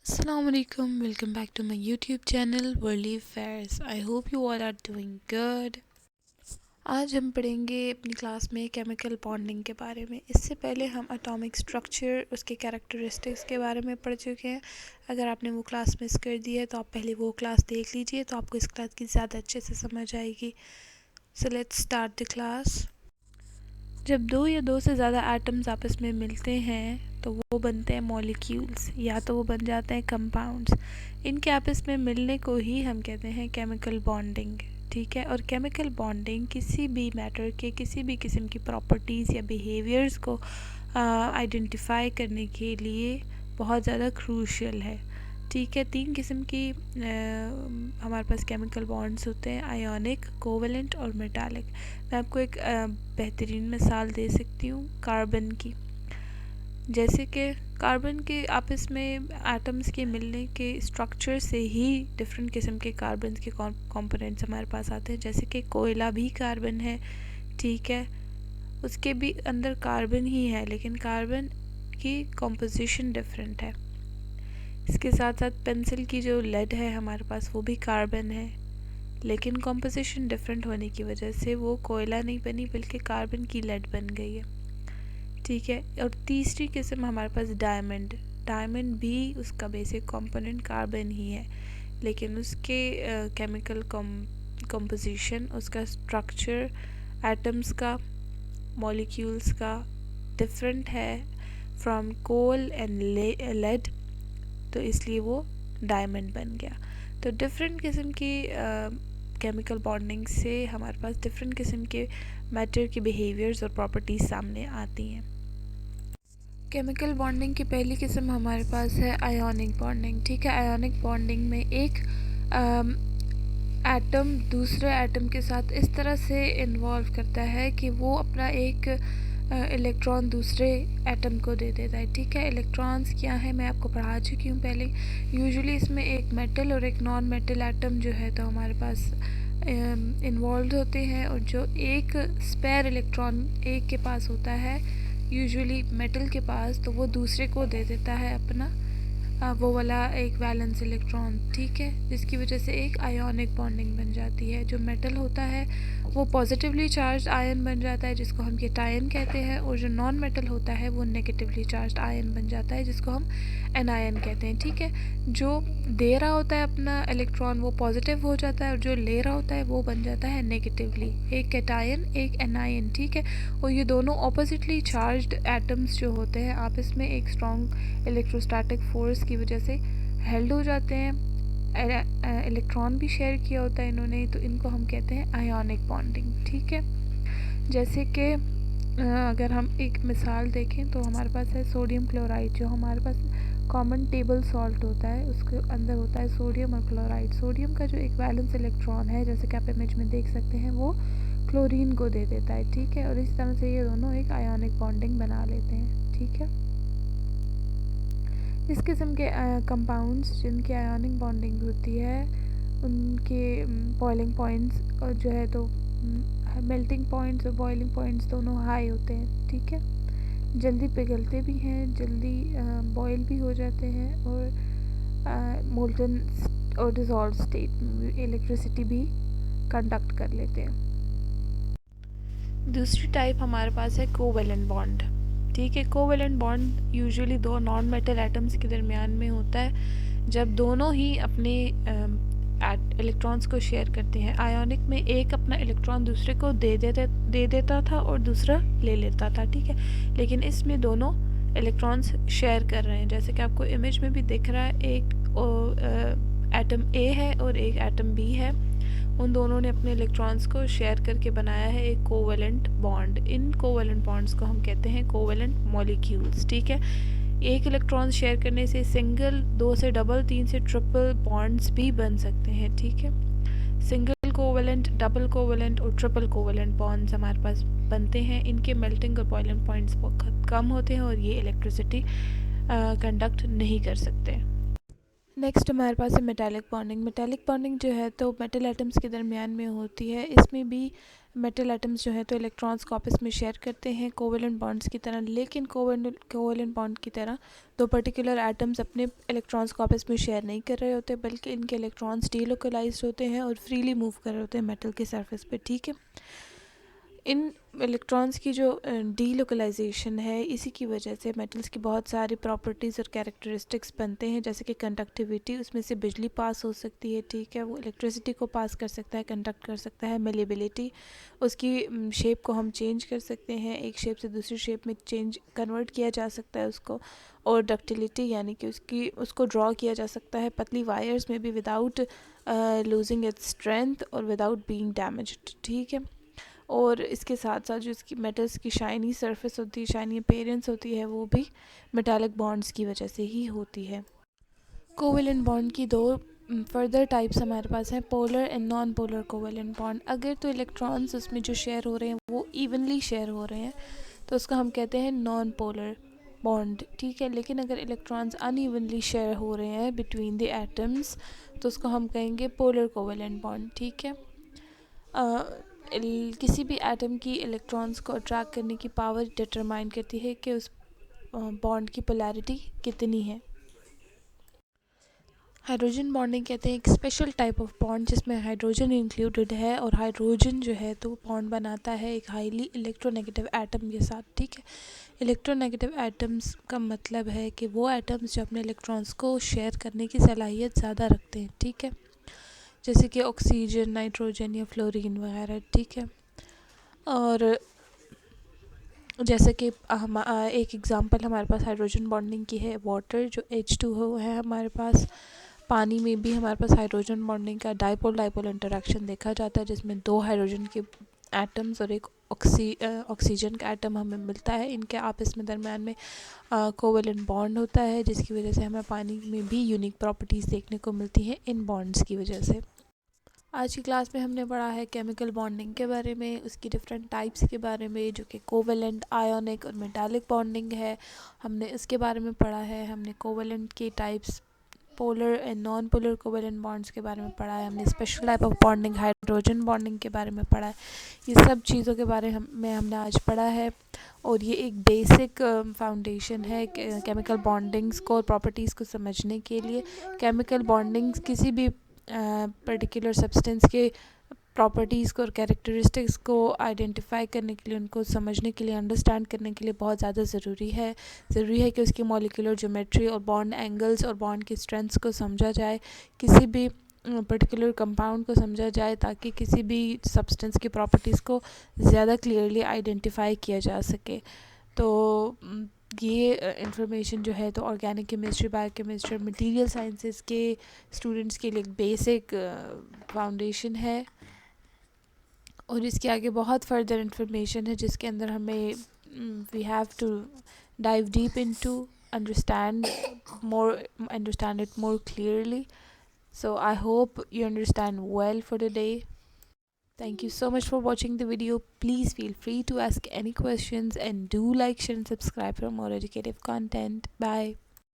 Assalamualaikum, welcome back to my YouTube channel Worldly Affairs. I hope you all are doing good. आज हम पढ़ेंगे अपनी class में chemical bonding के बारे में। इससे पहले हम एटॉमिक स्ट्रक्चर, उसके कैरेक्टरिस्टिक्स के बारे में पढ़ चुके हैं। अगर आपने वो क्लास मिस कर दी है तो आप पहले वो क्लास देख लीजिए, तो आपको इस क्लास की ज़्यादा अच्छे से समझ आएगी। So let's start the class. जब दो या दो से ज़्यादा एटम्स आपस में मिलते हैं तो वो बनते हैं मॉलिक्यूल्स, या तो वो बन जाते हैं कंपाउंड्स। इनके आपस में मिलने को ही हम कहते हैं केमिकल बॉन्डिंग। ठीक है, और केमिकल बॉन्डिंग किसी भी मैटर के किसी भी किस्म की प्रॉपर्टीज़ या बिहेवियर्स को आइडेंटिफाई करने के लिए बहुत ज़्यादा क्रूशियल है। ठीक है, तीन किस्म की हमारे पास केमिकल बॉन्ड्स होते हैं: आयोनिक, कोवेलेंट और मेटालिक। मैं आपको एक बेहतरीन मिसाल दे सकती हूँ कार्बन की। जैसे कि कार्बन के आपस में एटम्स के मिलने के स्ट्रक्चर से ही डिफरेंट किस्म के कार्बन के कंपोनेंट्स हमारे पास आते हैं। जैसे कि कोयला भी कार्बन है, ठीक है, उसके भी अंदर कार्बन ही है, लेकिन कार्बन की कंपोजिशन डिफरेंट है। इसके साथ साथ पेंसिल की जो लेड है हमारे पास, वो भी कार्बन है, लेकिन कंपोजिशन डिफरेंट होने की वजह से वो कोयला नहीं बनी बल्कि कार्बन की लेड बन गई है। ठीक है, और तीसरी किस्म हमारे पास डायमंड। डायमंड भी उसका बेसिक कंपोनेंट कार्बन ही है, लेकिन उसके केमिकल कंपोजिशन, उसका स्ट्रक्चर, एटम्स का, मॉलिक्यूल्स का डिफरेंट है फ्रॉम कोल एंड लेड, तो इसलिए वो डायमंड बन गया। तो डिफरेंट किस्म की केमिकल बॉन्डिंग से हमारे पास डिफरेंट किस्म के मैटर की बिहेवियर्स और प्रॉपर्टीज़ सामने आती हैं। केमिकल बॉन्डिंग की पहली किस्म हमारे पास है आयोनिक बॉन्डिंग। ठीक है, आयोनिक बॉन्डिंग में एक एटम दूसरे एटम के साथ इस तरह से इन्वॉल्व करता है कि वो अपना एक इलेक्ट्रॉन दूसरे एटम को दे देता है। ठीक है, इलेक्ट्रॉन्स क्या है मैं आपको पढ़ा चुकी हूँ पहले। यूजुअली इसमें एक मेटल और एक नॉन मेटल एटम जो है तो हमारे पास इन्वॉल्व होते हैं, और जो एक स्पेयर इलेक्ट्रॉन एक के पास होता है यूजुअली मेटल के पास, तो वो दूसरे को दे देता है अपना वो वाला एक वैलेंस इलेक्ट्रॉन। ठीक है, जिसकी वजह से एक आयोनिक बॉन्डिंग बन जाती है। जो मेटल होता है वो पॉजिटिवली चार्ज आयन बन जाता है, जिसको हम केटायन कहते हैं, और जो नॉन मेटल होता है वो नेगेटिवली चार्ज आयन बन जाता है, जिसको हम एनायन कहते हैं। ठीक है, जो दे रहा होता है अपना इलेक्ट्रॉन वो पॉजिटिव हो जाता है, और जो ले रहा होता है वो बन जाता है नेगेटिवली, एक केटायन एक एनायन। ठीक है, और ये दोनों ऑपोजिटली चार्ज्ड एटम्स जो होते हैं आपस में एक स्ट्रॉन्ग इलेक्ट्रोस्टैटिक फोर्स की वजह से हेल्ड हो जाते हैं। इलेक्ट्रॉन भी शेयर किया होता है इन्होंने, तो इनको हम कहते हैं आयोनिक बॉन्डिंग। ठीक है, जैसे कि अगर हम एक मिसाल देखें तो हमारे पास है सोडियम क्लोराइड। जो हमारे पास कॉमन टेबल सॉल्ट होता है उसके अंदर होता है सोडियम और क्लोराइड। सोडियम का जो एक वैलेंस इलेक्ट्रॉन है, जैसे कि आप इमेज में देख सकते हैं, वो क्लोरीन को दे देता है। ठीक है, और इस तरह से ये दोनों एक आयोनिक बॉन्डिंग बना लेते हैं। ठीक है, इस किस्म के कंपाउंड्स जिनकी आयोनिक बॉन्डिंग होती है उनके बॉइलिंग पॉइंट्स और जो है तो मेल्टिंग पॉइंट्स और बॉइलिंग पॉइंट्स दोनों हाई होते हैं। ठीक है, जल्दी पिघलते भी हैं, जल्दी बॉयल भी हो जाते हैं, और मोल्टन और डिज़ोल्व स्टेट में इलेक्ट्रिसिटी भी कंडक्ट कर लेते हैं। दूसरी टाइप हमारे पास है कोवेलेंट बॉन्ड। ठीक है, कोवेलेंट बॉन्ड यूजुअली दो नॉन मेटल एटम्स के दरमियान में होता है, जब दोनों ही अपने इलेक्ट्रॉन्स को शेयर करते हैं। आयोनिक में एक अपना इलेक्ट्रॉन दूसरे को दे देता था और दूसरा ले लेता था। ठीक है, लेकिन इसमें दोनों इलेक्ट्रॉन्स शेयर कर रहे हैं। जैसे कि आपको इमेज में भी दिख रहा है, एक एटम ए है और एक एटम बी है। उन दोनों ने अपने इलेक्ट्रॉन्स को शेयर करके बनाया है एक कोवेलेंट बॉन्ड। इन कोवेलेंट बॉन्ड्स को हम कहते हैं कोवेलेंट मॉलिक्यूल्स। ठीक है, एक इलेक्ट्रॉन शेयर करने से सिंगल, दो से डबल, तीन से ट्रिपल बॉन्ड्स भी बन सकते हैं। ठीक है, सिंगल कोवेलेंट, डबल कोवेलेंट और ट्रिपल कोवेलेंट बॉन्ड्स हमारे पास बनते हैं। इनके मेल्टिंग और बॉइलिंग पॉइंट्स बहुत कम होते हैं और ये इलेक्ट्रिसिटी कंडक्ट नहीं कर सकते। नेक्स्ट हमारे पास है मेटालिक बॉन्डिंग। मेटालिक बॉन्डिंग जो है तो मेटल एटम्स के दरमियान में होती है। इसमें भी मेटल एटम्स जो है तो इलेक्ट्रॉन्स को आपस में शेयर करते हैं कोवेलेंट बॉन्ड्स की तरह, लेकिन कोवेलेंट बॉन्ड की तरह दो पर्टिकुलर एटम्स अपने इलेक्ट्रॉन्स को आपस में शेयर नहीं कर रहे होते, बल्कि इनके इलेक्ट्रॉन्स डीलोकलाइज्ड होते हैं और फ्रीली मूव कर रहे होते हैं मेटल के सरफेस पे। ठीक है, इन इलेक्ट्रॉन्स की जो डीलोकलाइजेशन है, इसी की वजह से मेटल्स की बहुत सारी प्रॉपर्टीज़ और कैरेक्टरिस्टिक्स बनते हैं, जैसे कि कंडक्टिविटी, उसमें से बिजली पास हो सकती है। ठीक है, वो इलेक्ट्रिसिटी को पास कर सकता है, कंडक्ट कर सकता है। मेलेबिलिटी, उसकी शेप को हम चेंज कर सकते हैं, एक शेप से दूसरी शेप में कन्वर्ट किया जा सकता है उसको। और डक्टिलिटी, यानी कि उसको ड्रॉ किया जा सकता है पतली वायर्स में भी विदाउट लूजिंग इट्स स्ट्रेंथ और विदाउट बीइंग डैमेज्ड। ठीक है, और इसके साथ साथ जो इसकी मेटल्स की शाइनी सरफेस होती है, शाइनी अपीयरेंस होती है, वो भी मेटालिक बॉन्ड्स की वजह से ही होती है। कोवेलेंट बॉन्ड की दो फर्दर टाइप्स हमारे पास हैं, polar and non polar covalent bond. अगर तो इलेक्ट्रॉन्स उसमें जो शेयर हो रहे हैं वो इवनली शेयर हो रहे हैं तो उसको हम कहते हैं नॉन पोलर बॉन्ड। ठीक है, लेकिन अगर इलेक्ट्रॉन्स अनइवनली शेयर हो रहे हैं बिटवीन द एटम्स तो उसको हम कहेंगे पोलर कोवेलेंट बॉन्ड। ठीक है, किसी भी एटम की इलेक्ट्रॉन्स को अट्रैक्ट करने की पावर डिटरमाइन करती है कि उस बॉन्ड की पोलैरिटी कितनी है। हाइड्रोजन बॉन्डिंग कहते हैं एक स्पेशल टाइप ऑफ बॉन्ड जिसमें हाइड्रोजन इंक्लूडेड है, और हाइड्रोजन जो है तो बॉन्ड बनाता है एक हाईली इलेक्ट्रोनेगेटिव एटम के साथ। ठीक है, इलेक्ट्रोनेगेटिव एटम्स का मतलब है कि वो एटम्स जो अपने इलेक्ट्रॉन्स को शेयर करने की सलाहियत ज़्यादा रखते हैं। ठीक है, जैसे कि ऑक्सीजन, नाइट्रोजन या फ्लोरीन वगैरह। ठीक है, और जैसे कि हम एक एग्ज़ाम्पल हमारे पास हाइड्रोजन बॉन्डिंग की है, वाटर जो H2O है हमारे पास। पानी में भी हमारे पास हाइड्रोजन बॉन्डिंग का डाइपोल डाइपोल इंटरेक्शन देखा जाता है, जिसमें दो हाइड्रोजन के एटम्स और एक ऑक्सीजन का एटम हमें मिलता है। इनके आपस में दरम्यान में कोवेलेंट बॉन्ड होता है, जिसकी वजह से हमें पानी में भी यूनिक प्रॉपर्टीज़ देखने को मिलती हैं इन बॉन्ड्स की वजह से। आज की क्लास में हमने पढ़ा है केमिकल बॉन्डिंग के बारे में, उसकी डिफरेंट टाइप्स के बारे में, जो कि कोवेलेंट, आयोनिक और मेटालिक बॉन्डिंग है, हमने इसके बारे में पढ़ा है। हमने कोवेलेंट के types, polar and non polar covalent bonds के बारे में पढ़ा है। हमने special type of bonding, hydrogen bonding के बारे में पढ़ा है। ये सब चीज़ों के बारे में हमने आज पढ़ा है, और ये एक बेसिक फाउंडेशन है केमिकल बॉन्डिंग्स को और प्रॉपर्टीज़ को समझने के लिए। केमिकल बॉन्डिंग्स किसी भी पर्टिकुलर सब्सटेंस के प्रॉपर्टीज़ को और कैरेक्टरिस्टिक्स को आइडेंटिफाई करने के लिए, उनको समझने के लिए, अंडरस्टैंड करने के लिए बहुत ज़्यादा ज़रूरी है कि उसकी मॉलिक्यूलर ज्योमेट्री और बॉन्ड एंगल्स और बॉन्ड की स्ट्रेंथ्स को समझा जाए, किसी भी पर्टिकुलर कंपाउंड को समझा जाए, ताकि किसी भी सब्सटेंस की प्रॉपर्टीज़ को ज़्यादा क्लियरली आइडेंटिफाई किया जा सके। तो ये इंफॉर्मेशन जो है तो ऑर्गेनिक केमिस्ट्री, बायोकेमिस्ट्री और मटेरियल साइंसेस के स्टूडेंट्स के लिए बेसिक फाउंडेशन है, और इसके आगे बहुत फर्दर इंफॉर्मेशन है जिसके अंदर हमें we have to dive deep into understand understand it more clearly. So I hope you understand well for today. Thank you so much for watching the video. Please feel free to ask any questions, and do like, share and subscribe for more educative content. Bye.